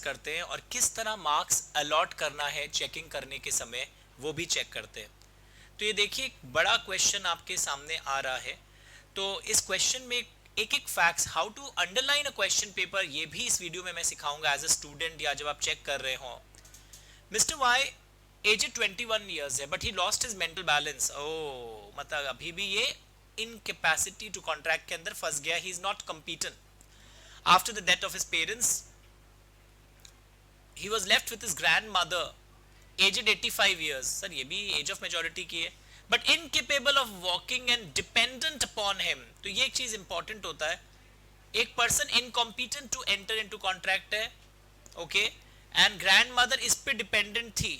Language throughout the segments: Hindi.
करते हैं और किस तरह मार्क्स अलॉट करना है चेकिंग करने के समय, वो भी चेक करते हैं। तो ये देखिए एक बड़ा क्वेश्चन आपके सामने आ रहा है। तो इस क्वेश्चन में एक एक facts, how to underline a question paper, ये भी इस वीडियो में मैं सिखाऊंगा एज अ स्टूडेंट या जब आप चेक कर रहे हो। मिस्टर वाई एज 21 ईयर्स है but he lost his mental balance. ओ मतलब अभी भी ये इनकैपेसिटी टू कॉन्ट्रैक्ट के अंदर फंस गया, he is not competent. After the death of his parents he was left with his grandmother aged 85 years। Sir ये भी एज ऑफ मेजोरिटी की है, but incapable of walking and dependent upon him. तो ये एक चीज इंपॉर्टेंट होता है, एक person incompetent to enter into contract है, ओके, एंड ग्रैंड मदर इस पे डिपेंडेंट थी।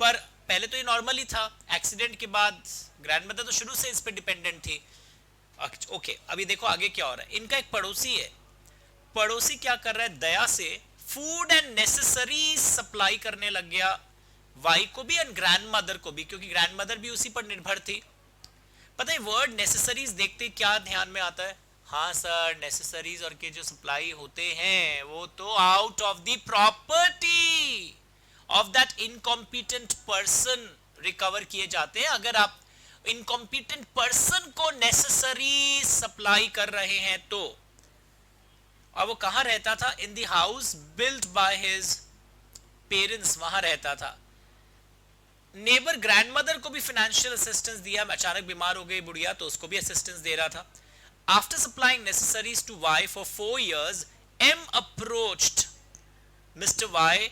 पर पहले तो ये नॉर्मल ही था, एक्सीडेंट के बाद ग्रैंड मदर तो शुरू से इस पे डिपेंडेंट थी। ओके, अभी देखो आगे क्या हो रहा है। इनका एक पड़ोसी है, पड़ोसी क्या कर रहा है, दया से फूड एंड नेसेसरी सप्लाई करने लग गया वाई को भी एंड ग्रैंड मदर को भी, क्योंकि ग्रैंड मदर भी उसी पर निर्भर थी। पता है वर्ड नेसेसरीज देखते क्या ध्यान में आता है, हाँ सर नेसेसरीज और के जो सप्लाई होते हैं वो तो out of the property of that incompetent person recover किए जाते हैं। अगर आप इनकॉम्पिटेंट पर्सन को नेसेसरी सप्लाई कर रहे हैं तो। और वो कहाँ रहता था, in the house built by his parents, वहां रहता था। नेबर ग्रैंडमदर को भी फाइनेंशियल असिस्टेंस दिया, अचानक बीमार हो गई बुढ़िया तो उसको भी असिस्टेंस दे रहा था। After supplying necessaries to Y for 4 years, M approached Mister Y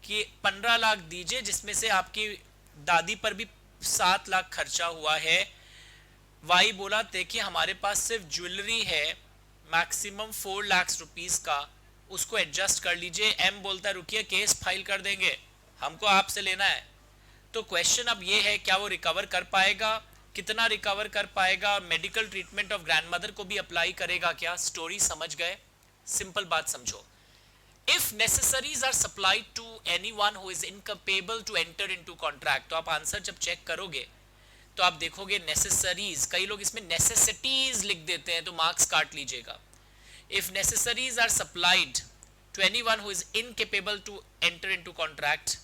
कि 15 लाख दीजिए, जिसमें से आपकी दादी पर भी 7 लाख खर्चा हुआ है। वाई बोला देखिए हमारे पास सिर्फ ज्वेलरी है मैक्सिमम 4 लाख रुपीस का, उसको एडजस्ट कर लीजिए। एम बोलता है रुकिए केस फाइल कर देंगे, हमको आपसे लेना है। तो क्वेश्चन अब ये है क्या वो रिकवर कर पाएगा, कितना रिकवर कर पाएगा, मेडिकल ट्रीटमेंट ऑफ ग्रैंडमदर को भी अप्लाई करेगा क्या। स्टोरी समझ गए, सिंपल बात समझो। If necessaries are supplied to anyone who is incapable to enter into contract, तो आप आंसर जब चेक करोगे तो आप देखोगे नेसेसरीज, कई लोग इसमें नेसेसिटीज लिख देते हैं तो मार्क्स काट लीजिएगा। If necessaries are supplied to anyone who is incapable to enter into contract,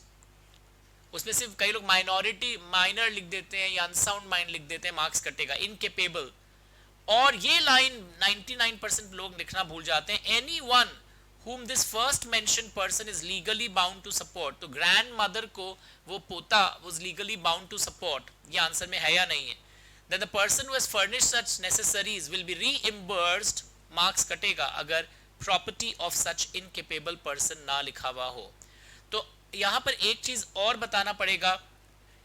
उसमें सिर्फ कई लोग माइनॉरिटी माइनर लिख देते हैं या अनसाउंड माइंड लिख देते हैं, मार्क्स कटेगा। इनकेपेबल, और ये लाइन 99% लोग लिखना भूल जाते हैं, anyone whom this first mentioned person is legally bound to support। तो grandmother को वो पोता was legally bound to support, ये आंसर में है या नहीं है। That the person who has furnished such necessaries will be reimbursed, marks कटेगा अगर property of such incapable person ना लिखा हुआ हो। तो यहाँ पर एक चीज और बताना पड़ेगा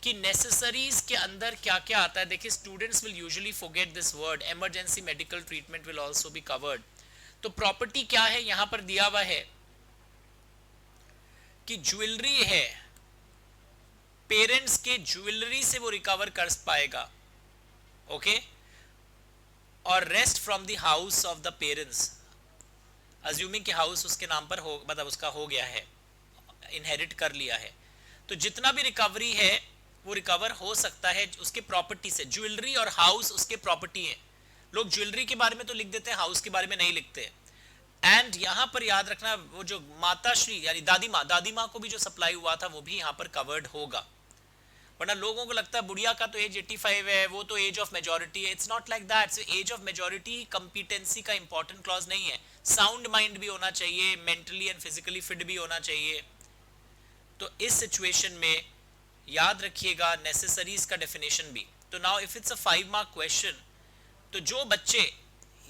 कि नेसेसरीज के अंदर क्या क्या आता है। देखिए students will usually forget this word, emergency medical treatment will also be covered. तो प्रॉपर्टी क्या है यहां पर दिया हुआ है कि ज्वेलरी है, पेरेंट्स के ज्वेलरी से वो रिकवर कर पाएगा, ओके, और rest from the house of the parents, assuming कि हाउस उसके नाम पर हो, मतलब उसका हो गया है, इनहेरिट कर लिया है। तो जितना भी रिकवरी है वो रिकवर हो सकता है उसके प्रॉपर्टी से। ज्वेलरी और हाउस उसके प्रॉपर्टी है। लोग ज्वेलरी के बारे में तो लिख देते हैं, हाउस के बारे में नहीं लिखते। एंड यहां पर याद रखना वो जो माता श्री यानी दादी माँ को भी जो सप्लाई हुआ था वो भी यहां पर कवर्ड होगा। वरना लोगों को लगता है बुढ़िया का तो एज 85 है, वो तो एज ऑफ मेजोरिटी है। It's not like that. Age of majority competency का इंपॉर्टेंट क्लॉज नहीं है, साउंड माइंड भी होना चाहिए, मेंटली एंड फिजिकली फिट भी होना चाहिए। तो इस सिचुएशन में याद रखिएगा नेसेसरीज का डेफिनेशन भी। तो now if it's a 5 mark question, तो जो बच्चे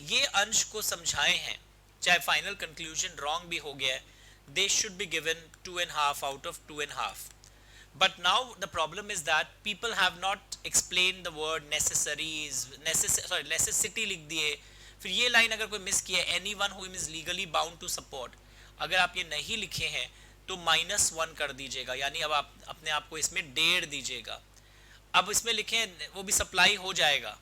ये अंश को समझाए हैं, चाहे फाइनल कंक्लूजन रॉन्ग भी हो गया है, they should be given 2.5 out of 2.5। But now the problem is that people have not explain the word necessaries, necessity लिख दिए। फिर ये लाइन अगर कोई मिस किया, anyone who is legally bound to support, अगर आप ये नहीं लिखे हैं तो -1 कर दीजिएगा, यानी अब आप अपने आप को इसमें 1.5 दीजिएगा। अब इसमें लिखें वो भी सप्लाई हो जाएगा,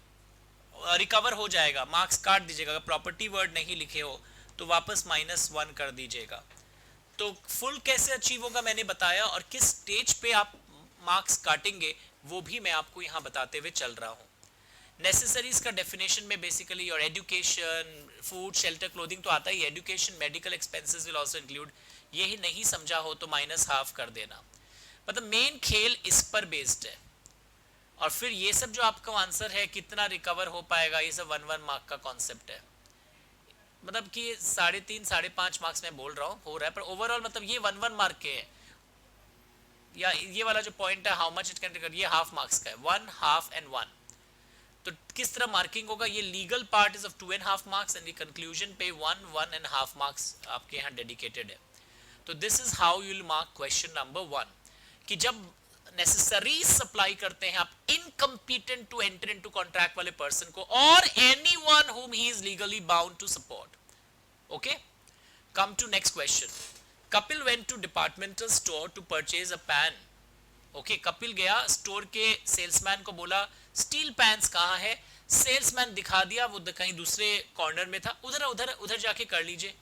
रिकवर हो जाएगा, मार्क्स काट दीजिएगा। अगर प्रॉपर्टी वर्ड नहीं लिखे हो तो वापस -1 कर दीजिएगा। तो फुल कैसे अचीव होगा मैंने बताया, और किस स्टेज पे आप मार्क्स काटेंगे वो भी मैं आपको यहां बताते हुए चल रहा हूं। नेसेसरीज का डेफिनेशन में basically your education, food, shelter, clothing तो आता ही है, education, medical expenses will also include. ये ही नहीं समझा हो तो -1/2 कर देना। मतलब मेन खेल इस पर बेस्ड है। और फिर ये सब जो आपका आंसर है कितना रिकवर हो पाएगा, ये सब 1 मार्क का कॉन्सेप्ट है। मतलब कि 3.5 5.5 मार्क्स में बोल रहा हूँ हो रहा है, पर ओवरऑल मतलब ये 1 मार्क के है। या ये वाला जो पॉइंट है हाउ मच इट कैन, ये हाफ मार्क्स का है, 1, हाफ एंड 1। तो किस तरह मार्किंग होगा, ये legal part is of 2.5 marks and conclusion पे 1.5 मार्क्स आपके यहाँ डेडिकेटेड है। तो this is how you will mark question number 1, कि जब नेसेसरी सप्लाई करते हैं आप incompetent to enter into contract वाले पर्सन को और anyone whom he is legally bound to support. Okay, come to next question. Kapil went to departmental store to purchase a pan. Okay, Kapil गया स्टोर के सेल्समैन को बोला स्टील पैंस कहाँ है, सेल्समैन दिखा दिया, वो कहीं दूसरे कॉर्नर में था, उधर उधर उधर जाके कर लीजिए।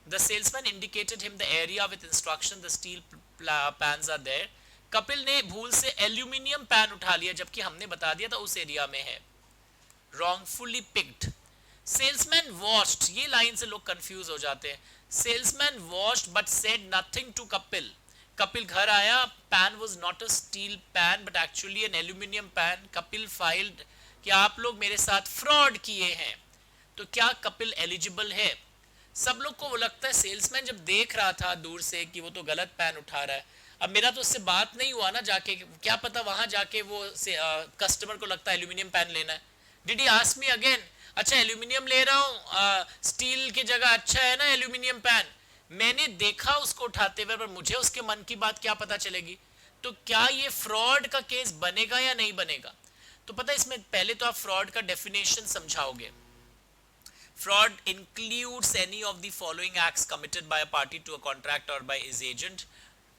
The salesman indicated him the area with instruction the steel pans are there. Kapil ने भूल से एल्यूमिनियम पैन उठा लिया जबकि हमने बता दिया था उस एरिया में है। wrongfully picked। सेल्समैन वॉच्ड, ये लाइन से लोग कंफ्यूज हो जाते हैं। Salesman watched but said nothing to Kapil. Kapil घर आया, pan was not a steel pan but actually an aluminium pan. Kapil filed कि आप लोग मेरे साथ फ्रॉड किए हैं। तो क्या कपिल एलिजिबल है? सब लोग को वो लगता है सेल्समैन जब देख रहा था दूर से कि वो तो गलत पैन उठा रहा है। अब मेरा तो उससे बात नहीं हुआ ना जाके, क्या पता वहां जाके वो कस्टमर को लगता है एल्यूमिनियम पैन लेना है। Did he ask me again, अच्छा एल्यूमिनियम ले रहा हूँ, स्टील की जगह अच्छा है ना एल्यूमिनियम पैन। मैंने देखा उसको उठाते हुए, पर मुझे उसके मन की बात क्या पता चलेगी। तो क्या ये फ्रॉड का केस बनेगा या नहीं बनेगा? तो पता है इसमें पहले तो आप फ्रॉड का definition समझाओगे। Fraud includes any of the following acts committed by a party to a contract or by his agent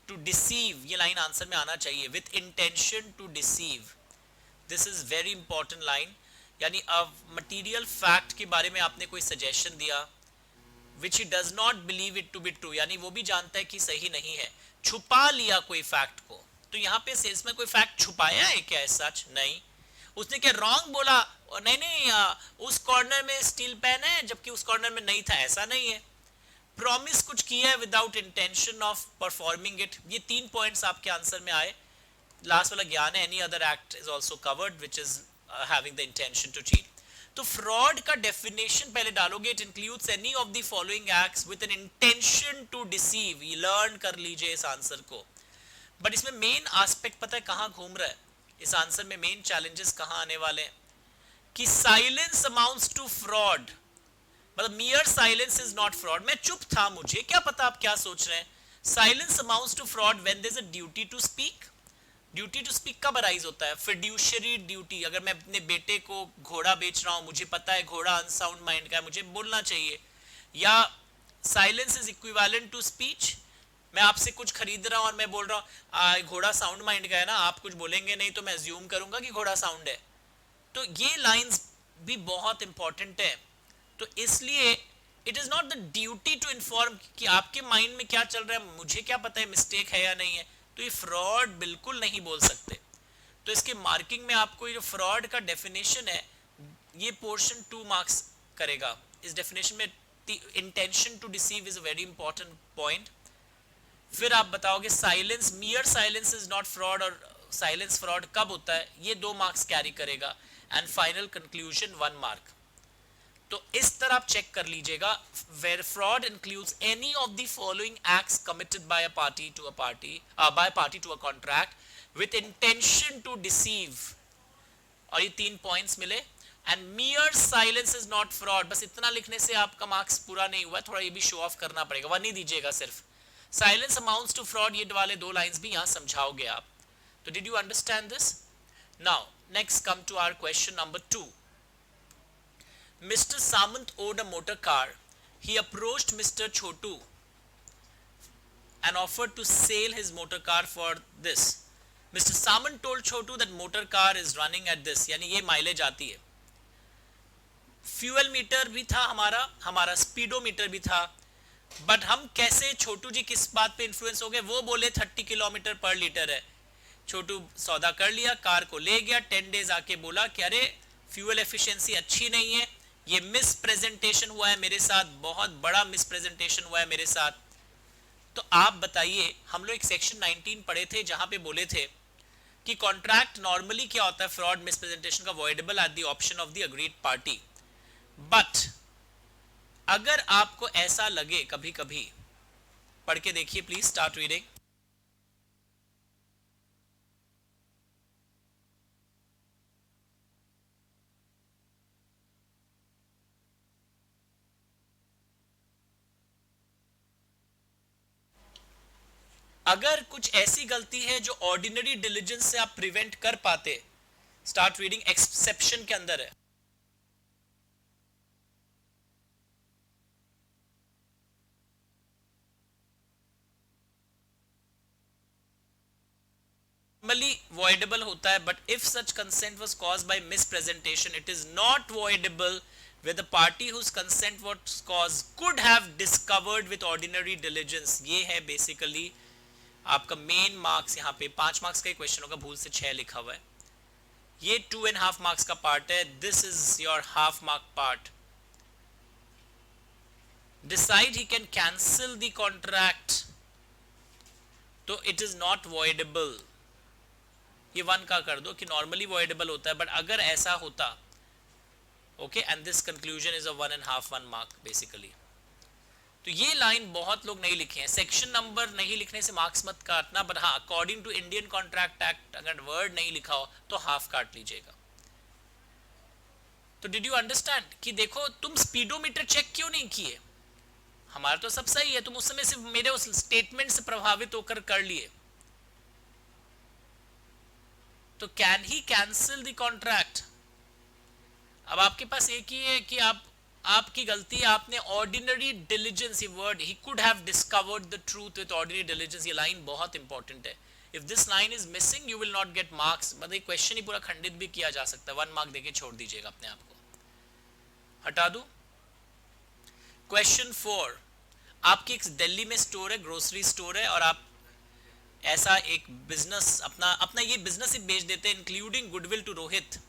to deceive। ये लाइन आंसर में आना चाहिए, with intention to deceive। This is very important line। यानी अब मटीरियल फैक्ट के बारे में आपने कोई सजेशन दिया which he does not believe it to be true, यानी वो भी जानता है कि सही नहीं है, छुपा लिया कोई फैक्ट को। तो यहाँ पे सेल्स में कोई फैक्ट छुपाया है क्या? सच नहीं। उसने क्या रॉन्ग बोला? नहीं नहीं, उस कॉर्नर में स्टील पेन है जबकि उस कॉर्नर में नहीं था, ऐसा नहीं है। प्रॉमिस कुछ किया है without intention of performing it. ये 3 पॉइंट्स आपके आंसर में आए। लास्ट वाला ज्ञान है, any other act is also covered which is having the intention to cheat. तो फ्रॉड का डेफिनेशन पहले डालोगे, it includes any of the following acts with an intention to deceive. ये लर्न कर लीजिए इस आंसर को। बट इसमें मेन एस्पेक्ट पता है कहां घूम रहा है? इस आंसर में मेन चैलेंजेस कहां आने वाले हैं कि साइलेंस अमाउंट्स टू फ्रॉड। मतलब mere silence is not fraud. मैं चुप था, मुझे क्या पता आप क्या सोच रहे हैं। Silence amounts to fraud when there is a duty to speak. Duty to speak कब अराइज होता है? Fiduciary duty. अगर मैं अपने बेटे को घोड़ा बेच रहा हूं, मुझे पता है घोड़ा अनसाउंड माइंड का है, मुझे बोलना चाहिए। या silence is equivalent to speech. मैं आपसे कुछ खरीद रहा हूं और मैं बोल रहा हूं घोड़ा साउंड माइंड का है ना, आप कुछ बोलेंगे नहीं तो मैं अज्यूम करूंगा कि घोड़ा साउंड है। तो ये लाइंस भी बहुत इंपॉर्टेंट है। तो इसलिए it is not the duty to inform कि आपके माइंड में क्या चल रहा है, मुझे क्या पता है मिस्टेक है या नहीं है। तो ये फ्रॉड बिल्कुल नहीं बोल सकते। तो इसके मार्किंग में आपको ये जो फ्रॉड का डेफिनेशन है, ये पोर्शन 2 मार्क्स करेगा। इस डेफिनेशन में intention to deceive is a very important point. फिर आप बताओगे silence, mere silence is not fraud, और साइलेंस फ्रॉड कब होता है, ये 2 मार्क्स कैरी करेगा। And final conclusion 1 mark. तो इस तरह आप चेक कर लीजिएगा। Where fraud includes any of the following acts committed by a party to a contract with intention to deceive. और ये 3 पॉइंट्स मिले। And मियर silence is not fraud, बस इतना लिखने से आपका मार्क्स पूरा नहीं हुआ, थोड़ा ये भी शो ऑफ करना पड़ेगा, 1 ही दीजिएगा सिर्फ। साइलेंस अमाउंट्स टू फ्रॉड, ये वाले 2 लाइंस भी यहां समझाओगे आप। तो did you understand this? Now next come to our question number 2। Mr. Samant owned a motor car. He approached Mr. Chotu and offered to sell his motor car for this. Mr. Samant told Chotu that motor car is running at this, यानी ये माइलेज आती है। फ्यूल मीटर भी था हमारा स्पीडोमीटर भी था। बट हम कैसे, छोटू जी किस बात पे इन्फ्लुएंस हो गए? वो बोले 30 किलोमीटर पर लीटर है। छोटू सौदा कर लिया, कार को ले गया, 10 डेज आके बोला कि अरे फ्यूल एफिशिएंसी अच्छी नहीं है, ये मिस प्रेजेंटेशन हुआ है मेरे साथ, बहुत बड़ा मिस प्रेजेंटेशन हुआ है मेरे साथ। तो आप बताइए, हम लोग एक सेक्शन 19 पढ़े थे जहां पे बोले थे कि कॉन्ट्रैक्ट नॉर्मली क्या होता है, फ्रॉड मिस प्रेजेंटेशन का avoidable at the option of the agreed party. But अगर आपको ऐसा लगे कभी कभी, पढ़ के देखिए प्लीज, स्टार्ट रीडिंग। अगर कुछ ऐसी गलती है जो ऑर्डिनरी डिलीजेंस से आप प्रिवेंट कर पाते, स्टार्ट रीडिंग, एक्सेप्शन के अंदर है। नॉर्मली voidable होता है, but if such consent was caused by mispresentation, it is not voidable where the party whose consent was caused could have discovered with ordinary diligence। ये है बेसिकली आपका मेन मार्क्स। यहाँ पे 5 मार्क्स का क्वेश्चन होगा, भूल से 6 लिखा हुआ है। ये 2.5 मार्क्स का पार्ट है, this is your half mark part. Decide he can cancel the contract, तो इट इज नॉट voidable। ये 1 का कर दो कि नॉर्मली voidable होता है, बट अगर ऐसा होता, okay, and this conclusion is a 1.5 mark basically. तो ये लाइन बहुत लोग नहीं लिखे हैं। सेक्शन नंबर नहीं लिखने से मार्क्स मत काटना, बट हाँ, according to Indian contract act अगर वर्ड नहीं लिखा हो तो हाफ काट लीजिएगा। तो डिड यू अंडरस्टैंड कि देखो, तुम स्पीडोमीटर चेक क्यों नहीं किए? हमारा तो सब सही है, तुम उस समय सिर्फ मेरे उस स्टेटमेंट से प्रभावित होकर कर लिए। तो can he cancel the contract? अब आपके पास एक ही है कि आपकी गलती है, आपने ऑर्डिनरी डिलीजेंस, ये word, he could have discovered the truth with ordinary diligence, ये लाइन बहुत इंपॉर्टेंट है। If this line is missing you will not get marks. मतलब क्वेश्चन ही पूरा खंडित भी किया जा सकता है, 1 मार्क देके छोड़ दीजिएगा अपने आप को। हटा दो। क्वेश्चन 4, आपकी एक दिल्ली में स्टोर है, ग्रोसरी स्टोर है, और आप ऐसा एक बिजनेस अपना ये बिजनेस ही बेच देते हैं, including goodwill to Rohit.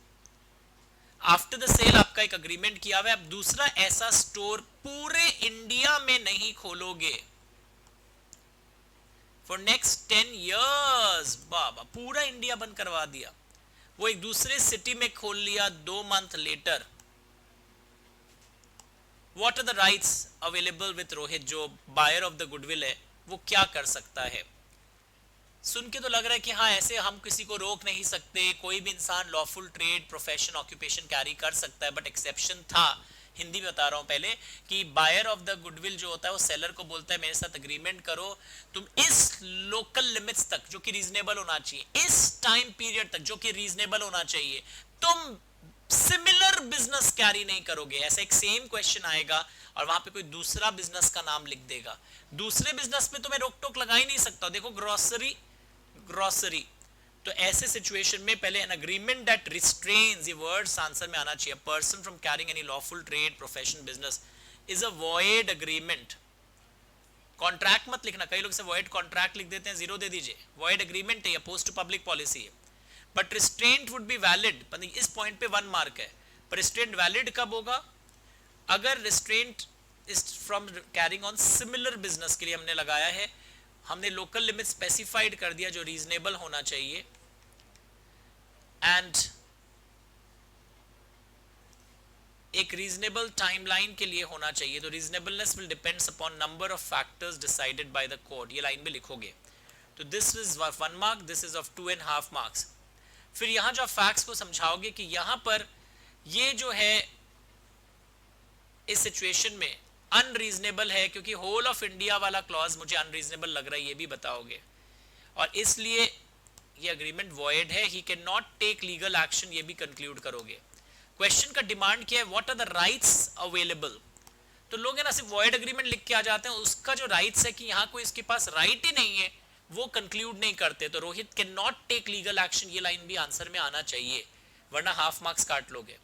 After the sale आपका एक अग्रीमेंट किया हुआ है, आप दूसरा ऐसा स्टोर पूरे इंडिया में नहीं खोलोगे फॉर नेक्स्ट 10 years। बाबा, पूरा इंडिया बंद करवा दिया, वो एक दूसरे सिटी में खोल लिया 2 month letter. What are the rights available with Rohit, जो बायर ऑफ द गुडविल है, वो क्या कर सकता है? सुन के तो लग रहा है कि हाँ, ऐसे हम किसी को रोक नहीं सकते, कोई भी इंसान lawful trade, profession, occupation carry कर सकता है, बट एक्सेप्शन था। हिंदी में बता रहा हूं पहले कि बायर ऑफ द गुडविल जो होता है वो सेलर को बोलता है मेरे साथ अग्रीमेंट करो, तुम इस लोकल लिमिट्स तक जो कि रीजनेबल होना चाहिए, इस टाइम पीरियड तक जो कि रीजनेबल होना चाहिए, तुम सिमिलर बिजनेस कैरी नहीं करोगे। ऐसा एक सेम क्वेश्चन आएगा और वहां पे कोई दूसरा बिजनेस का नाम लिख देगा, दूसरे बिजनेस पे तो मैं रोक टोक लगा ही नहीं सकता। देखो, ग्रोसरी, तो ऐसे सिचुएशन में पहले एन अग्रीमेंट दैट रिस्ट्रेन्स, ये वर्ड्स आंसर में आना चाहिए, person from carrying any lawful trade, profession, business is a void agreement. Contract मत लिखना, कई लोग से वॉइड कॉन्ट्रैक्ट लिख देते हैं, 0 दे दीजिए। वॉइड अग्रीमेंट है या पोस्ट टू पब्लिक पॉलिसी है, but restraint would be valid. इस पॉइंट पे 1 मार्क है, पर रिस्ट्रेंट वैलिड कब होगा? अगर restraint is from carrying on similar business के लिए हमने लगाया है, हमने लोकल लिमिट स्पेसिफाइड कर दिया जो रीजनेबल होना चाहिए, एंड एक रीजनेबल टाइमलाइन के लिए होना चाहिए। तो reasonableness will depends upon number of factors decided by the court, ये लाइन में लिखोगे। तो this is 1 mark, this is of 2.5 marks. फिर यहां जो फैक्ट्स को समझाओगे कि यहां पर ये जो है इस सिचुएशन में अनरीजनेबल है, क्योंकि होल ऑफ इंडिया वाला क्लॉज मुझे अनरीजनेबल लग रहा है, ये भी बताओगे, और इसलिए ये अग्रीमेंट वॉइड है, he can not take legal action, ये भी कंक्लूड करोगे। क्वेश्चन का डिमांड क्या है? What are the rights available. तो लोग है ना सिर्फ वॉइड अग्रीमेंट लिख के आ जाते हैं, उसका जो राइट्स है कि यहाँ कोई इसके पास राइट ही नहीं है, वो कंक्लूड नहीं करते। तो Rohit can not take legal action, ये लाइन भी आंसर में आना चाहिए, वरना हाफ मार्क्स काट लोगे।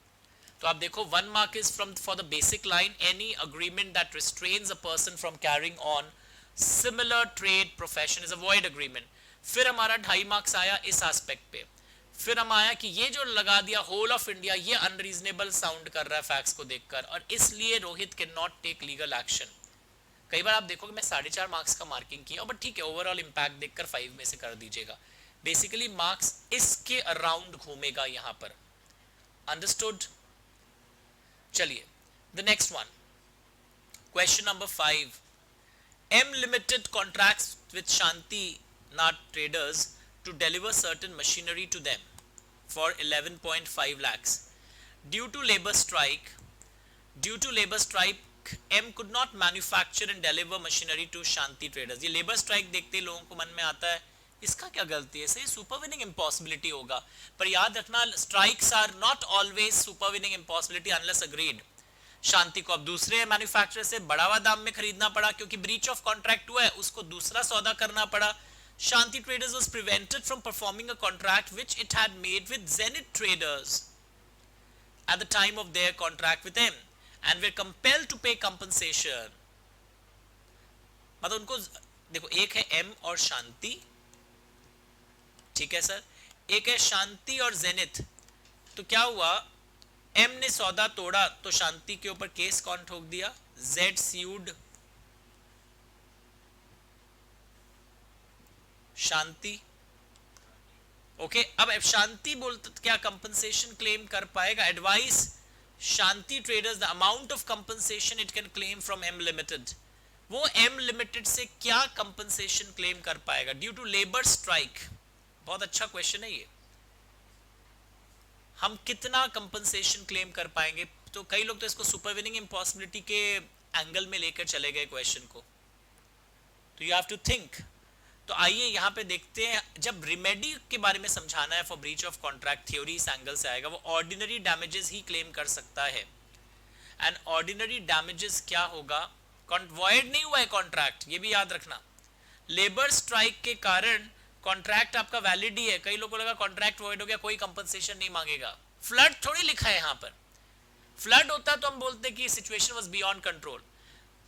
तो आप देखो, 1 mark is from for the basic line, any agreement that restrains a person from carrying on similar trade, profession is a void agreement. फिर हमारा 2.5 मार्क्स आया इस एस्पेक्ट पे। फिर हम आया कि ये जो लगा दिया होल ऑफ इंडिया, ये अनरीजनेबल साउंड कर रहा है फैक्ट्स को देखकर, और इसलिए Rohit can not take legal action. कई बार आप देखोगे मैं 4.5 मार्क्स का मार्किंग किया, बट ठीक है, ओवरऑल इंपैक्ट देखकर 5 में से कर दीजिएगा। बेसिकली मार्क्स इसके अराउंड घूमेगा यहां पर। अंडरस्टूड? चलिए the next one, question number 5। M Limited contracts with Shanti Nat traders to deliver certain machinery to them for 11.5 lakhs. Due to labor strike, M could not manufacture and deliver machinery to Shanti traders. ये labor strike देखते ही लोगों को मन में आता है इसका क्या गलती है, सही सुपरविनिंग इम्पॉसिबिलिटी होगा। पर याद रखना, strikes are not always supervening impossibility unless agreed. Shanti को अब दूसरे मैन्युफैक्चरर से बढ़ावा दाम में खरीदना पड़ा क्योंकि ब्रीच ऑफ कॉन्ट्रैक्ट हुआ है, उसको दूसरा सौदा करना पड़ा। Shanti traders was prevented from performing a contract which it had made with Zenith traders at the time of their contract with him and were compelled to pay compensation. मतलब उनको देखो, एक है एम और शांति, ठीक है सर, एक है शांति और जेनिथ। तो क्या हुआ, एम ने सौदा तोड़ा तो शांति के ऊपर केस कौन ठोक दिया, जेड सीयूड शांति। ओके, अब शांति बोलते क्या कंपनसेशन क्लेम कर पाएगा? Advise Shanti traders the amount of compensation it can claim from M limited. वो एम लिमिटेड से क्या कंपनसेशन क्लेम कर पाएगा ड्यू टू लेबर स्ट्राइक? बहुत अच्छा क्वेश्चन है ये, हम कितना कंपनसेशन क्लेम कर पाएंगे? तो कई लोग तो इसको सुपरविनिंग इम्पॉसिबिलिटी के एंगल में लेकर चले गए क्वेश्चन को, तो यू हैव टू थिंक। तो आइए यहाँ पे देखते हैं, जब रिमेडी के बारे में समझाना है for breach of contract, theory इस एंगल से आएगा। वो ऑर्डिनरी डैमेजेस ही क्लेम कर सकता है, एंड ऑर्डिनरी डैमेजेस क्या होगा? वॉइड नहीं हुआ है कॉन्ट्रैक्ट, ये भी याद रखना। लेबर स्ट्राइक के कारण कॉन्ट्रैक्ट आपका वैलिड ही है। कई लोगों को लगा कॉन्ट्रैक्ट वॉइड हो गया, कोई कंपनसेशन नहीं मांगेगा। फ्लड थोड़ी लिखा है यहाँ पर, फ्लड होता तो हम बोलते कि situation was beyond control.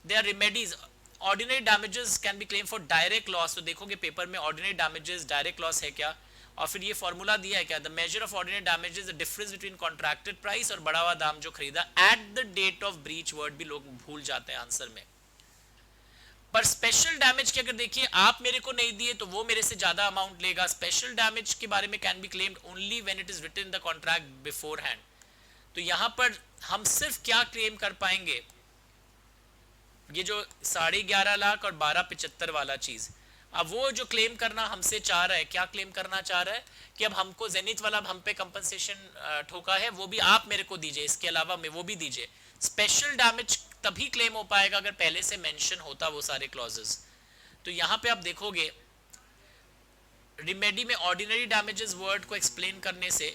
They are remedies. Ordinary damages can be claim for direct loss. तो देखोगे पेपर में ऑर्डिनरी डैमेजेस डायरेक्ट लॉस है क्या, और फिर ये फॉर्मूला दिया है क्या, the measure of ordinary damages the difference between contracted price और बढ़ा हुआ दाम जो खरीदा at the date of breach. Word भी लोग भूल जाते हैं आंसर में। पर स्पेशल डैमेज की अगर देखिए, आप मेरे को नहीं दिए तो वो मेरे से ज्यादा अमाउंट लेगा। स्पेशल डैमेज के बारे में can be claimed only when it is written in the contract beforehand. तो यहां पर हम सिर्फ क्या क्लेम कर पाएंगे, ये जो 11.5 लाख और 12.75 वाला चीज। अब वो जो क्लेम करना हमसे चाह रहा है, क्या क्लेम करना चाह रहा है कि अब हमको जेनिथ वाला हम पे कंपनसेशन ठोका है, वो भी आप मेरे को दीजिए, इसके अलावा मैं वो भी दीजिए। स्पेशल डैमेज तभी क्लेम हो पाएगा अगर पहले से मेंशन होता वो सारे क्लॉजेस। तो यहां पे आप देखोगे रिमेडी में ऑर्डिनरी डैमेजेस वर्ड को एक्सप्लेन करने से,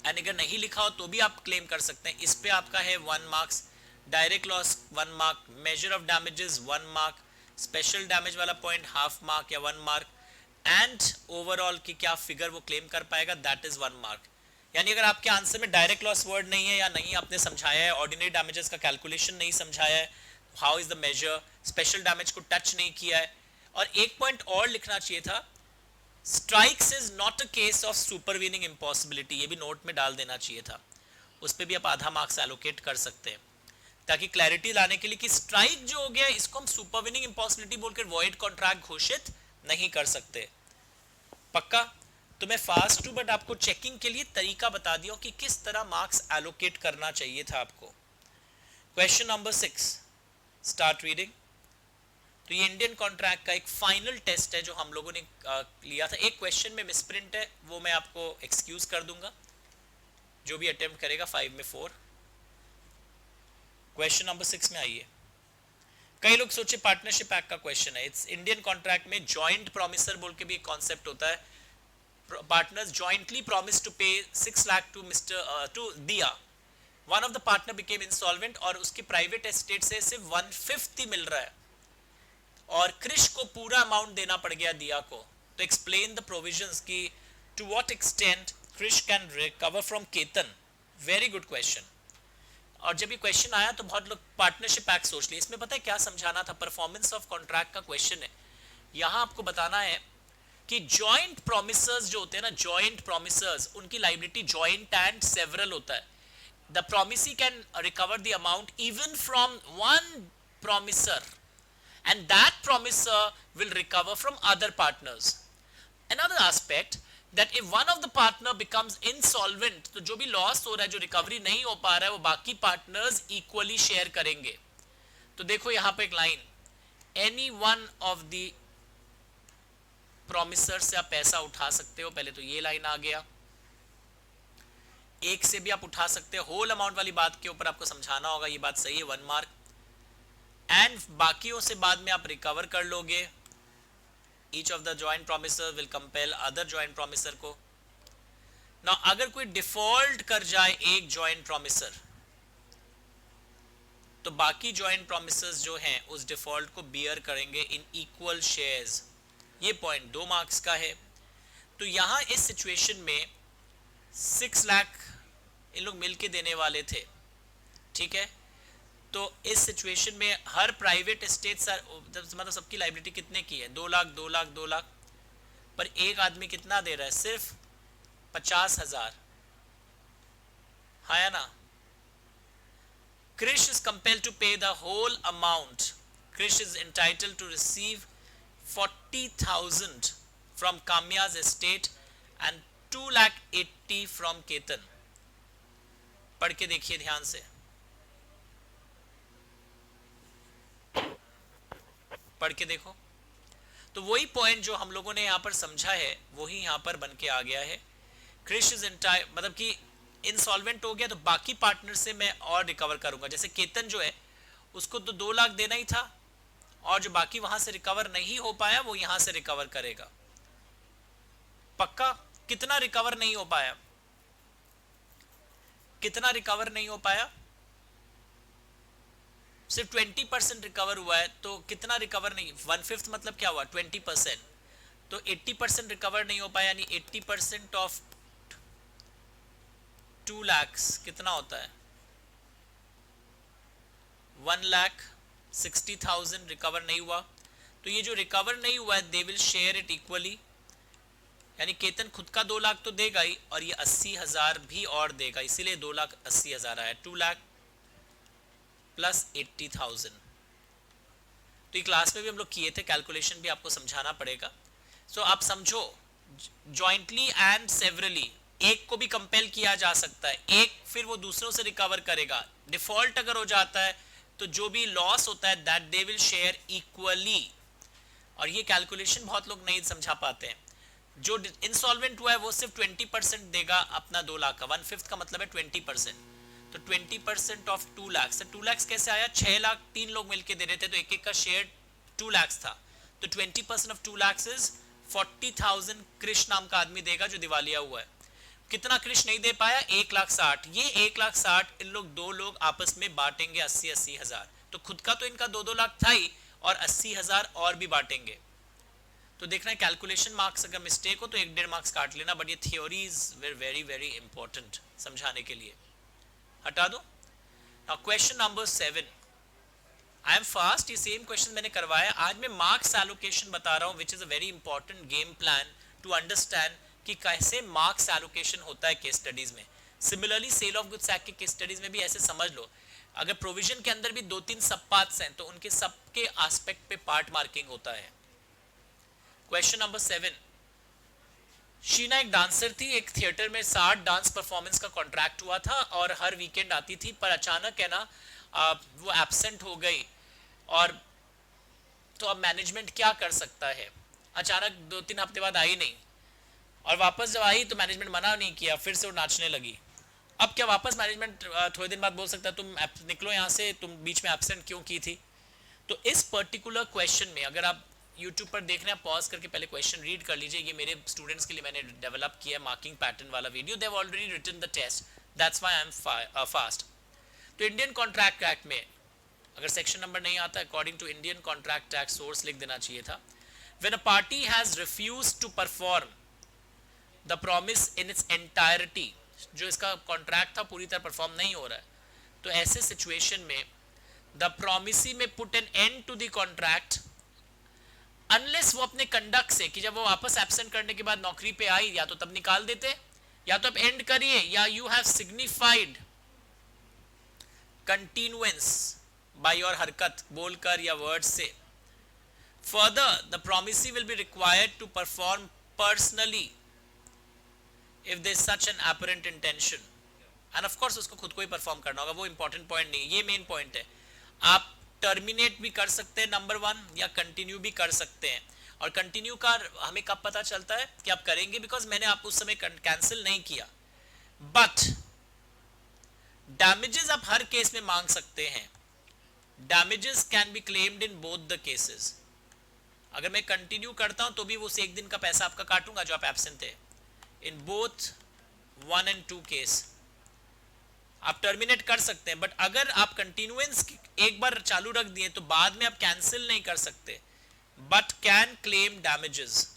एंड अगर नहीं लिखा हो तो भी आप क्लेम कर सकते हैं। इस पे आपका है 1 marks, direct loss 1 mark, measure of damages 1 mark, special damage वाला पॉइंट हाफ मार्क या 1 मार्क, एंड ओवरऑल की क्या फिगर वो क्लेम कर पाएगा, दैट इज 1 मार्क। यानी अगर आपके आंसर में डायरेक्ट लॉस वर्ड नहीं है या नहीं आपने समझाया है, ऑर्डिनरी डैमेजेस का कैलकुलेशन नहीं समझाया है, how is the measure, special damage को टच नहीं किया है, और एक पॉइंट और लिखना चाहिए था, strikes is not a case of supervening impossibility. ये भी नोट में डाल देना चाहिए था, उस पर भी आप आधा मार्क्स एलोकेट कर सकते हैं, ताकि क्लैरिटी लाने के लिए कि स्ट्राइक जो हो गया इसको हम सुपरवीनिंग इम्पॉसिबिलिटी बोलकर वॉइड कॉन्ट्रैक्ट घोषित नहीं कर सकते। पक्का? तो मैं फास्ट हूं, बट आपको चेकिंग के लिए तरीका बता दिया कि किस तरह मार्क्स एलोकेट करना चाहिए था आपको। Question number 6, start reading. तो ये इंडियन कॉन्ट्रैक्ट का एक फाइनल टेस्ट है जो हम लोगों ने लिया था। एक क्वेश्चन में मिसप्रिंट है, वो मैं आपको एक्सक्यूज कर दूंगा, जो भी अटेम्प्ट करेगा 5 में 4। क्वेश्चन नंबर 6 में आइए। कई लोग सोचे पार्टनरशिप एक्ट का क्वेश्चन है। इट्स इंडियन कॉन्ट्रैक्ट में जॉइंट प्रोमिसर बोल के भी एक कॉन्सेप्ट होता है। पार्टनर्स जॉइंटली प्रॉमिस टू पे 6 लाख टू दिया। One of the partner became insolvent और उसकी प्राइवेट एस्टेट से सिर्फ 1/5 ही मिल रहा है, और क्रिश को पूरा अमाउंट देना पड़ गया दिया को। तो एक्सप्लेन द प्रोविजंस की to what extent Krish can recover from Ketan. Very good question. और जब ये क्वेश्चन आया तो बहुत लोग पार्टनरशिप एक्ट सोच लिए। इसमें पता है क्या समझाना था, परफॉर्मेंस ऑफ कॉन्ट्रैक्ट का क्वेश्चन है। यहां आपको बताना है कि जॉइंट प्रोमिसर्स जो होते हैं ना, जॉइंट प्रोमिसर्स, उनकी लाइबिलिटी जॉइंट एंड सेवरल होता है. The promisee can recover the amount even from one promiser, and that promiser will recover from other partners. Another aspect, that if one of the partner becomes insolvent, तो जो भी लॉस हो रहा है, जो रिकवरी नहीं हो पा रहा है, वो बाकी पार्टनर्स इक्वली शेयर करेंगे. तो देखो यहां पे एक line, any one of the promisor से आप पैसा उठा सकते हो. पहले तो ये लाइन आ गया, एक से भी आप उठा सकते हो. होल अमाउंट वाली बात के ऊपर आपको समझाना होगा, ये बात सही है, 1 मार्क. एंड बाकियों से बाद में आप रिकवर कर लोगे. Each of the joint promisor will compel other joint promisor को. नाउ अगर कोई डिफॉल्ट कर जाए एक जॉइंट प्रोमिसर, तो बाकी जॉइंट प्रोमिसर्स जो हैं उस डिफॉल्ट को बियर करेंगे इन इक्वल शेयर्स. ये पॉइंट 2 मार्क्स का है. तो यहां इस सिचुएशन में 6 लाख इन लोग मिलके देने वाले थे, ठीक है. तो इस सिचुएशन में हर प्राइवेट एस्टेट मतलब सबकी लाइबिलिटी कितने की है, 2 लाख 2 लाख 2 लाख, पर एक आदमी कितना दे रहा है, सिर्फ 50,000. हाँ या ना. Krish is compelled to pay the whole amount. Krish is entitled to receive 40,000 from Kamya's estate and 2,80,000 from Ketan. पढ़ के देखिए ध्यान से, पढ़ के देखो. तो वही पॉइंट जो हम लोगों ने यहां पर समझा है वही यहां पर बन के आ गया है. क्रिश इज मतलब कि इंसॉल्वेंट हो गया तो बाकी पार्टनर से मैं और रिकवर करूंगा. जैसे केतन जो है उसको तो 2 लाख देना ही था, और जो बाकी वहां से रिकवर नहीं हो पाया वो यहां से रिकवर करेगा. पक्का. कितना रिकवर नहीं हो पाया, कितना रिकवर नहीं हो पाया, सिर्फ 20% रिकवर हुआ है. तो कितना रिकवर नहीं, 1/5 मतलब क्या हुआ, 20%. तो 80% रिकवर नहीं हो पाया, यानी 80% ऑफ 2 लाख कितना होता है, 1,60,000 रिकवर नहीं हुआ. तो ये जो रिकवर नहीं हुआ है they will share it equally. यानी केतन खुद का 2 लाख तो देगा ही, और ये 80,000 भी और देगा, इसीलिए 2,80,000 आया. 2 लाख प्लस 80,000. तो ये क्लास में भी हम लोग किए थे, कैलकुलेशन भी आपको समझाना पड़ेगा. सो आप समझो, जॉइंटली एंड सेवरली एक को भी कंपेल किया जा सकता है, एक फिर वो दूसरों से रिकवर करेगा. डिफॉल्ट अगर हो जाता है तो जो भी लॉस होता है that they will share equally. और ये कैलकुलेशन बहुत लोग नहीं समझा पाते हैं. जो इंसॉल्वेंट हुआ है वो सिर्फ 20% देगा अपना 2 लाख का, 1/5 का मतलब है 20%. तो 20% ऑफ 2 लाख से 2 लाख कैसे आया, 6 लाख 3 लोग मिलके दे रहे थे, तो एक एक का शेयर 2 लाख था. तो 20% ऑफ 2 लाख इज 40,000 कृष्ण नाम का आदमी देगा जो दिवालिया हुआ है. कितना कृष्ण नहीं दे पाया, 1,60,000. ये 1,60,000 इन लोग 2 लोग आपस में बांटेंगे 80,000. तो खुद का तो इनका 2-2 लाख था ही, और 80,000 और भी बांटेंगे. तो देखना है कैलकुलेशन मार्क्स अगर मिस्टेक हो तो 1-1.5 मार्क्स काट लेना, बट ये थियोरीज वेरी वेरी इंपॉर्टेंट समझाने के लिए. हटा दो. Now question number 7. I am fast, ये सेम क्वेश्चन मैंने करवाया. आज मैं मार्क्स एलोकेशन बता रहा हूँ, which is a very important game plan to understand कि कैसे मार्क्स एलोकेशन होता है केस स्टडीज में. Similarly sale of goods act के केस स्टडीज में भी ऐसे समझ लो. अगर प्रोविजन के अंदर भी 2-3 सब पार्ट्स हैं तो उनके सबके एस्पेक्ट पे पार्ट मार्किंग होता है. Question number 7. शीना एक डांसर थी, एक थिएटर में 60 डांस परफॉर्मेंस का कॉन्ट्रैक्ट हुआ था और हर वीकेंड आती थी, पर अचानक है ना वो एब्सेंट हो गई. और तो अब मैनेजमेंट क्या कर सकता है, अचानक 2-3 हफ्ते बाद आई नहीं, और वापस जब आई तो मैनेजमेंट मना नहीं किया, फिर से वो नाचने लगी. अब क्या वापस मैनेजमेंट थोड़े दिन बाद बोल सकता है तुम निकलो यहाँ से, तुम बीच में एब्सेंट क्यों की थी. तो इस पर्टिकुलर क्वेश्चन में अगर आप यूट्यूब पर देख रहे हैं, पॉज करके पहले क्वेश्चन रीड कर लीजिए. ये मेरे स्टूडेंट्स के लिए मैंने डेवलप किया है मार्किंग पैटर्न वाला video. They have already written the test, that's why I am fast. तो इंडियन कॉन्ट्रैक्ट एक्ट में अगर सेक्शन नंबर नहीं आता, according to Indian contract act source लिख देना चाहिए था. When a party has refused to perform the promise in its entirety, जो इसका कॉन्ट्रैक्ट था पूरी तरह परफॉर्म नहीं हो रहा है, तो ऐसे सिचुएशन में the promisee may put an end to the contract unless वो अपने कंडक्ट से कि जब वो वापस एब्सेंट करने के बाद नौकरी पे आई या तो तब निकाल देते, या तो आप एंड करिए, या you have signified continuance by your हरकत बोलकर या वर्ड से. Further, the promisee will be required to perform personally if there is such an apparent intention. And of course उसको खुद को ही परफॉर्म करना होगा. वो इंपॉर्टेंट पॉइंट नहीं, ये मेन पॉइंट है. आप टर्मिनेट भी कर सकते हैं नंबर 1, या कंटिन्यू भी कर सकते हैं. और कंटिन्यू का हमें कब पता चलता है कि आप करेंगे, बिकॉज मैंने आप उस समय कैंसिल नहीं किया. बट डैमेजेस आप हर केस में मांग सकते हैं. Damages can be claimed in both the cases. अगर मैं कंटिन्यू करता हूं तो भी वो उस एक दिन का पैसा आपका काटूंगा जो आप एब्सेंट थे. इन बोथ 1 and 2 केस आप टर्मिनेट कर सकते हैं. बट अगर आप कंटिन्यूएंस एक बार चालू रख दिए तो बाद में आप कैंसिल नहीं कर सकते, बट कैन क्लेम डैमेजेस.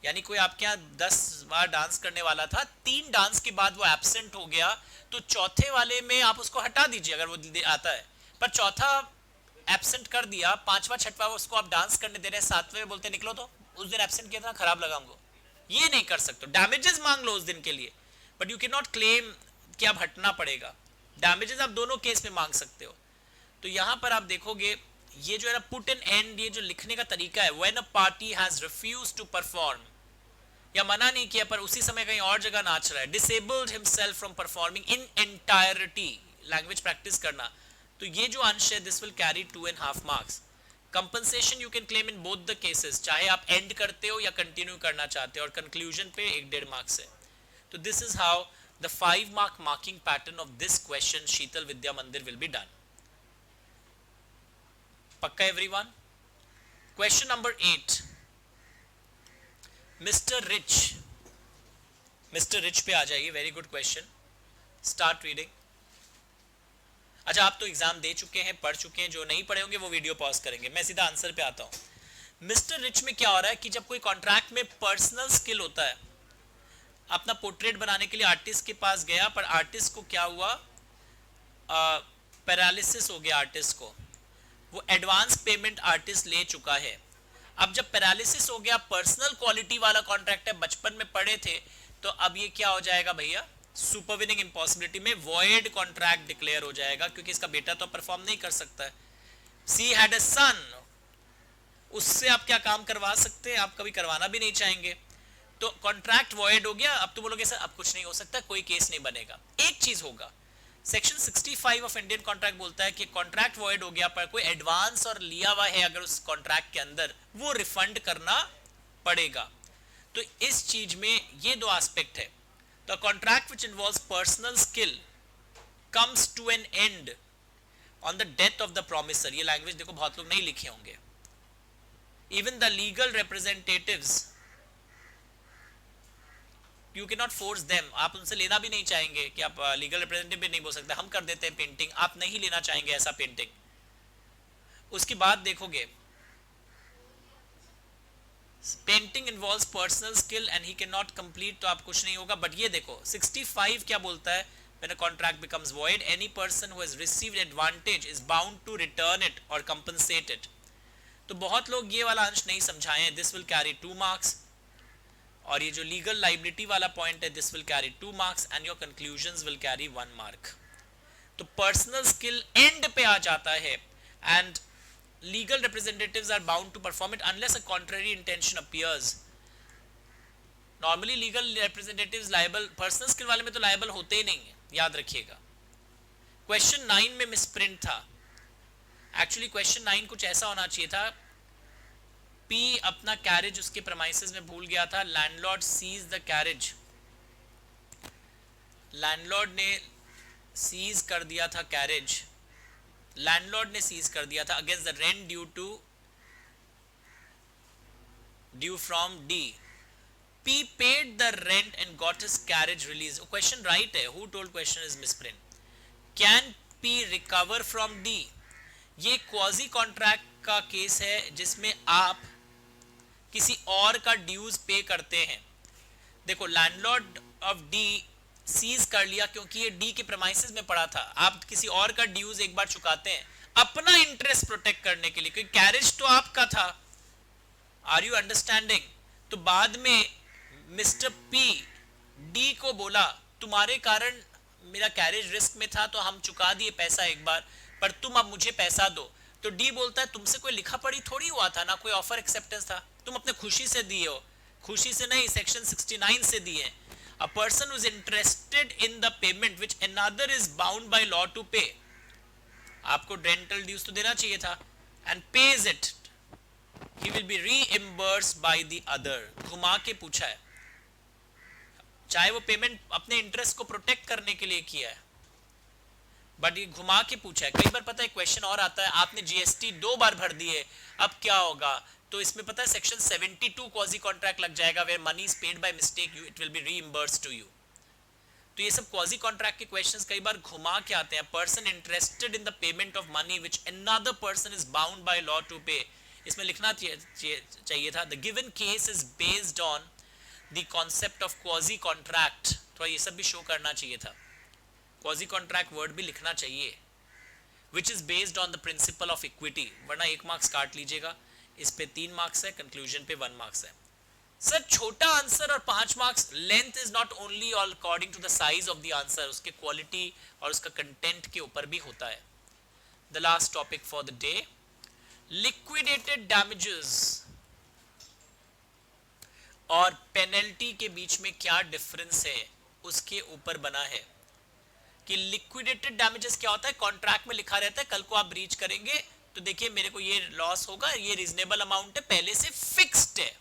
यानी कोई आपके यहाँ 10 बार डांस करने वाला था, 3 डांस के बाद वो एब्सेंट हो गया, तो चौथे वाले में आप उसको हटा दीजिए अगर वो आता है. पर चौथा एब्सेंट कर दिया, 5वां 6वां उसको आप डांस करने दे रहे हैं, 7वें में बोलते निकलो, तो उस दिन एब्सेंट किया था, खराब लगा हमको. ये नहीं कर सकते. डैमेजेस मांग लो उस दिन के लिए, but you can not claim कि आप हटना पड़ेगा. डैमेजेस आप दोनों केस में मांग सकते हो. तो यहां पर आप देखोगे ये जो है ना पुट एन एंड, ये जो लिखने का तरीका है, when a party has refused to perform, या मना नहीं किया पर उसी समय कहीं और जगह नाच रहा है, disabled himself from performing in entirety, language practice करना, तो ये जो अंश है this will carry 2.5 marks. Compensation you can claim in both the cases, चाहे आप एंड करते हो या कंटिन्यू करना चाहते हो, और कंक्लूजन पे 1.5 मार्क्स है. तो this is how the 5 mark marking pattern of this question शीतल विद्या मंदिर will be done. पक्का everyone? Question number 8, mister rich पे आ जाइए. Very good question. Start reading. अच्छा, आप तो एग्जाम दे चुके हैं, पढ़ चुके हैं, जो नहीं पढ़े होंगे वो वीडियो पॉज करेंगे. मैं सीधा आंसर पे आता हूं. मिस्टर रिच में क्या हो रहा है कि जब कोई कॉन्ट्रैक्ट में पर्सनल स्किल होता है, अपना पोर्ट्रेट बनाने के लिए आर्टिस्ट के पास गया, पर आर्टिस्ट को क्या हुआ, पैरालिसिस हो गया आर्टिस्ट को, वो एडवांस पेमेंट आर्टिस्ट ले चुका है. अब जब पैरालिसिस हो गया, पर्सनल क्वालिटी वाला कॉन्ट्रैक्ट है, बचपन में पढ़े थे, तो अब ये क्या हो जाएगा भैया, सुपरविनिंग इम्पॉसिबिलिटी में वॉइड कॉन्ट्रैक्ट डिक्लेयर हो जाएगा, क्योंकि इसका बेटा तो परफॉर्म नहीं कर सकता है. सी हैड अ सन, उससे आप क्या काम करवा सकते हैं, आप कभी करवाना भी नहीं चाहेंगे, तो कॉन्ट्रैक्ट वॉइड हो गया. अब तो बोलोगे सर अब कुछ नहीं हो सकता, कोई केस नहीं बनेगा. एक चीज होगा, सेक्शन 65 ऑफ इंडियन कॉन्ट्रैक्ट बोलता है कि कॉन्ट्रैक्ट वॉइड हो गया पर कोई एडवांस और लिया हुआ है अगर उस कॉन्ट्रैक्ट के अंदर, वो रिफंड करना पड़ेगा. तो इस चीज में ये 2 एस्पेक्ट है. The contract which involves personal skill comes to an end on the death of the promisor. ये लैंग्वेज देखो बहुत लोग नहीं लिखे होंगे. Even the legal representatives, you can not force them, आप उनसे लेना भी नहीं चाहेंगे कि आप लीगल रिप्रेजेंटेटिव भी नहीं बोल सकते, हम कर देते हैं पेंटिंग, आप नहीं लेना चाहेंगे ऐसा पेंटिंग. उसके बाद देखोगे painting involves personal skill and he can not complete, तो आप कुछ नहीं होगा. बट ये देखो 65 क्या बोलता है, when a contract becomes void any person who has received advantage is bound to return it और कंपनसेट इट. तो बहुत लोग ये वाला अंश नहीं समझाए हैं. This will carry 2 marks. और ये जो लीगल लाइबिलिटी वाला पॉइंट है, this will carry 2 marks and your conclusions will carry 1 mark. तो पर्सनल स्किल एंड पे आ जाता है and legal representatives are bound to perform it unless a contrary intention appears. Normally legal representatives liable, personal skill वाले में तो लायबल होते ही नहीं है, याद रखिएगा. क्वेश्चन 9 में मिसप्रिंट था. एक्चुअली क्वेश्चन 9 कुछ ऐसा होना चाहिए था, P अपना कैरेज उसके प्रमाइसेस में भूल गया था. Landlord seize the carriage, landlord ने सीज कर दिया था कैरेज, लैंडलॉर्ड ने सीज कर दिया था against the rent due from D. P paid the rent and got his carriage released. Question right है. Who told question is misprint? Can P recover from D? ये क्वाजी कॉन्ट्रैक्ट का केस है जिसमें आप किसी और का ड्यूज पे करते हैं. देखो लैंडलॉर्ड ऑफ डी सीज कर लिया क्योंकि ये डी के प्रेमाइसेस में पड़ा था. आप किसी और का ड्यूज एक बार चुकाते हैं अपना इंटरेस्ट प्रोटेक्ट करने के लिए, क्योंकि कैरेज तो आपका था, आर यू अंडरस्टैंडिंग? तो बाद में मिस्टर पी डी को बोला तुम्हारे कारण मेरा कैरेज रिस्क में था तो हम चुका दिए पैसा एक बार, पर तुम अब मुझे पैसा दो। तो डी बोलता है तुमसे कोई लिखा पढ़ी थोड़ी हुआ था ना, कोई ऑफर एक्सेप्टेंस था, तुम अपने खुशी से दिए हो। खुशी से नहीं, सेक्शन 69 से दिए। A person is interested in the payment which another is bound by law to pay, आपको रेंटल ड्यूज तो देना चाहिए था, and pays it, he will be reimbursed by the other। घुमा के पूछा है, चाहे वो पेमेंट अपने इंटरेस्ट को प्रोटेक्ट करने के लिए किया है, बट ये घुमा के पूछा है। कई बार पता है क्वेश्चन और आता है, आपने जीएसटी 2 बार भर दिए, अब क्या होगा? तो इसमें पता है सेक्शन 72 क्वाजी कॉन्ट्रैक्ट लग जाएगा, where money is paid by mistake you it will be reimbursed to you. तो ये सब क्वाजी कॉन्ट्रैक्ट के क्वेश्चंस कई बार घुमा के आते हैं। Person interested in the payment of money which another person is bound by law to pay, इसमें लिखना चाहिए था the given case is based on the concept of quasi contract. थोड़ा ये सब भी शो करना चाहिए था, क्वाजी कॉन्ट्रैक्ट वर्ड भी लिखना चाहिए, which is based on the principle of equity, वरना 1 मार्क्स काट लीजिएगा। इस पे 3 मार्क्स है, कंक्लूजन पे 1 मार्क्स है। सर छोटा आंसर और 5 marks, length is not only all according to the size of the answer, उसके क्वालिटी और उसका कंटेंट के ऊपर भी होता है। The last topic for the day, liquidated damages और पेनल्टी के बीच में क्या डिफरेंस है, उसके ऊपर बना है कि लिक्विडेटेड डैमेजेस क्या होता है। कॉन्ट्रैक्ट में लिखा रहता है कल को आप ब्रीच करेंगे तो देखिए मेरे को ये लॉस होगा, ये रीजनेबल अमाउंट है, पहले से फिक्स्ड है।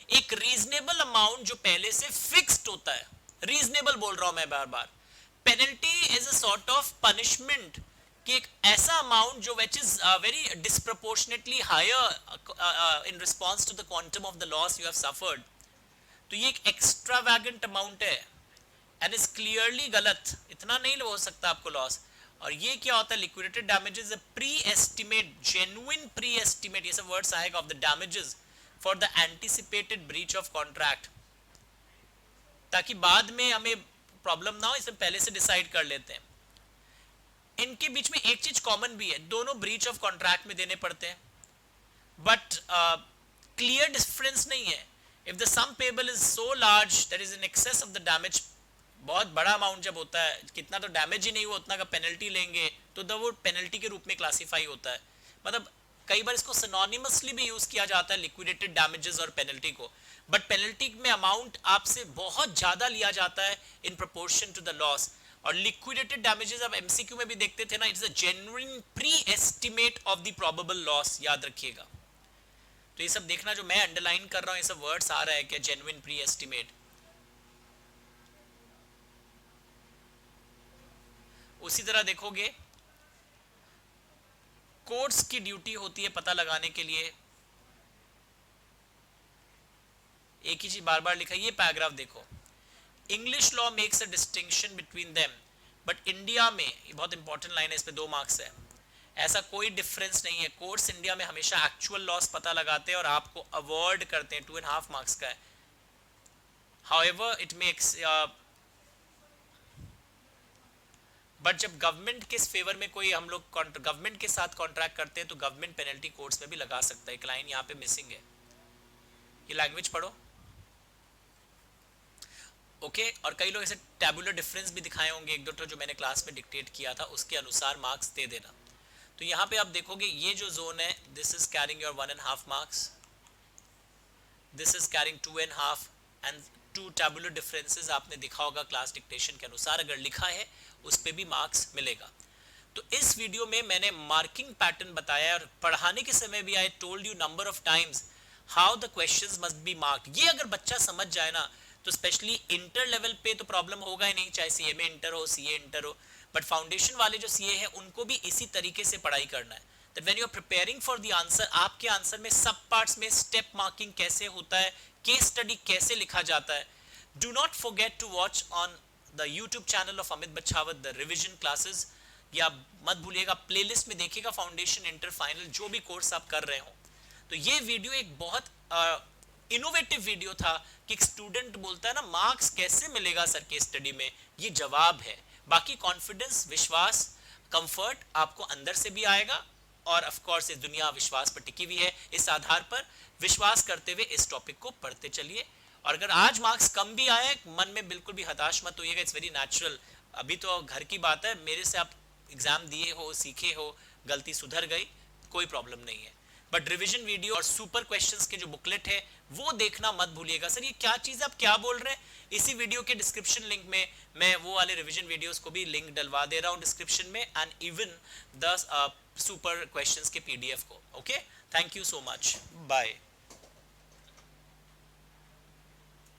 एक रीजनेबल अमाउंट जो पहले से फिक्स्ड होता है, रीजनेबल बोल रहा हूं मैं बार बार। Penalty is a sort of punishment, कि एक ऐसा अमाउंट जो which is very disproportionately higher in response to the quantum of the loss you have suffered. तो ये एक एक्स्ट्रावैगेंट अमाउंट है एंड इज क्लियरली गलत, इतना नहीं हो सकता आपको लॉस। और ये क्या होता है, liquidated damages, pre estimate, genuine pre estimate, ये सब वर्ड्स आएगा, of the damages for the anticipated breach of contract, ताकि बाद में हमें प्रॉब्लम ना हो, इसे पहले से डिसाइड कर लेते हैं। इनके बीच में एक चीज कॉमन भी है, दोनों ब्रीच ऑफ कॉन्ट्रैक्ट में देने पड़ते हैं, बट क्लियर डिफरेंस नहीं है। If the sum payable is so large that is in excess of the damage, बहुत बड़ा अमाउंट जब होता है, कितना तो डैमेज ही नहीं हुआ उतना का पेनल्टी लेंगे, तो द वो पेनल्टी के रूप में क्लासिफाई होता है। मतलब कई बार इसको सिनोनिमसली भी यूज किया जाता है लिक्विडेटेड डैमेजेस और पेनल्टी को, बट पेनल्टी में अमाउंट आपसे बहुत ज्यादा लिया जाता है in proportion to the loss. और लिक्विडेटेड डैमेजेस आप एमसीक्यू में भी देखते थे ना, it's a genuine pre estimate of the probable loss, याद रखिएगा। तो ये सब देखना, जो मैं अंडरलाइन कर रहा हूं, ये सब वर्ड्स आ रहा है क्या, जेन्युइन प्री एस्टिमेट। उसी तरह देखोगे कोर्ट्स की ड्यूटी होती है पता लगाने के लिए, एक ही चीज बार बार लिखा है, ये पैराग्राफ देखो, English law makes a distinction between them, but India में, ये बहुत इंपॉर्टेंट लाइन है, इस पे 2 मार्क्स है, ऐसा कोई डिफरेंस नहीं है। कोर्ट्स इंडिया में हमेशा एक्चुअल लॉस पता लगाते हैं और आपको अवॉर्ड करते हैं, 2.5 मार्क्स का है। हाउएवर इट मेक्स, बट जब गवर्नमेंट के फेवर में कोई हम लोग गवर्नमेंट के साथ कॉन्ट्रैक्ट करते हैं तो गवर्नमेंट पेनल्टी कोर्ट्स में भी लगा सकता है। एक लाइन यहाँ पे मिसिंग है, ये लैंग्वेज पढ़ो, ओके। और कई लोग ऐसे टैबुलर डिफरेंस भी दिखाए होंगे, 1-2 जो मैंने क्लास में डिक्टेट किया था, उसके अनुसार मार्क्स दे देना। तो यहाँ पे आप देखोगे ये जो जोन है, this is carrying your 1.5 marks, this is carrying 2.5, and 2 tabular differences आपने दिखा होगा क्लास डिक्टेशन के अनुसार, अगर लिखा है उस पे भी मार्क्स मिलेगा। तो इस वीडियो में मैंने मार्किंग पैटर्न बताया, और पढ़ाने के समय भी I told you number of times how the questions must be marked. ये अगर बच्चा समझ जाए ना, तो स्पेशली इंटर लेवल पे तो प्रॉब्लम होगा ही नहीं, चाहे सीए में इंटर हो, सीए इंटर हो, बट फाउंडेशन वाले जो सीए हैं उनको भी इसी तरीके से पढ़ाई करना है। That when you are preparing for the answer, आपके आंसर में सब पार्ट्स में स्टेप मार्किंग कैसे होता है, केस स्टडी कैसे लिखा जाता है। Do not forget to watch on the YouTube channel of Amit Bachhawat the revision classes, या मत भूलिएगा प्लेलिस्ट में देखिएगा फाउंडेशन, इंटर, फाइनल, जो भी कोर्स आप कर रहे हो। तो ये वीडियो एक बहुत इनोवेटिव वीडियो था कि एक स्टूडेंट बोलता है ना मार्क्स कैसे मिलेगा सर केस स्टडी में, ये जवाब है। बाकी कॉन्फिडेंस, विश्वास, कंफर्ट आपको अंदर से भी आएगा और ऑफ कोर्स इस दुनिया विश्वास पर टिकी हुई है, इस आधार पर विश्वास करते हुए इस टॉपिक को पढ़ते चलिए। और अगर आज मार्क्स कम भी आए, मन में बिल्कुल भी हताश मत होइएगा, इट्स वेरी नेचुरल। अभी तो घर की बात है, मेरे से आप एग्जाम दिए हो, सीखे हो, गलती सुधर गई, कोई प्रॉब्लम नहीं है। बट रिवीजन वीडियो और सुपर क्वेश्चंस के जो बुकलेट है वो देखना मत भूलिएगा। सर ये क्या चीज, आप क्या बोल रहे हैं? इसी वीडियो के डिस्क्रिप्शन लिंक में मैं वो वाले रिवीजन वीडियोस को भी लिंक डलवा दे रहा हूं डिस्क्रिप्शन में, and even the super questions के पीडीएफ को। Okay, thank you so much, bye.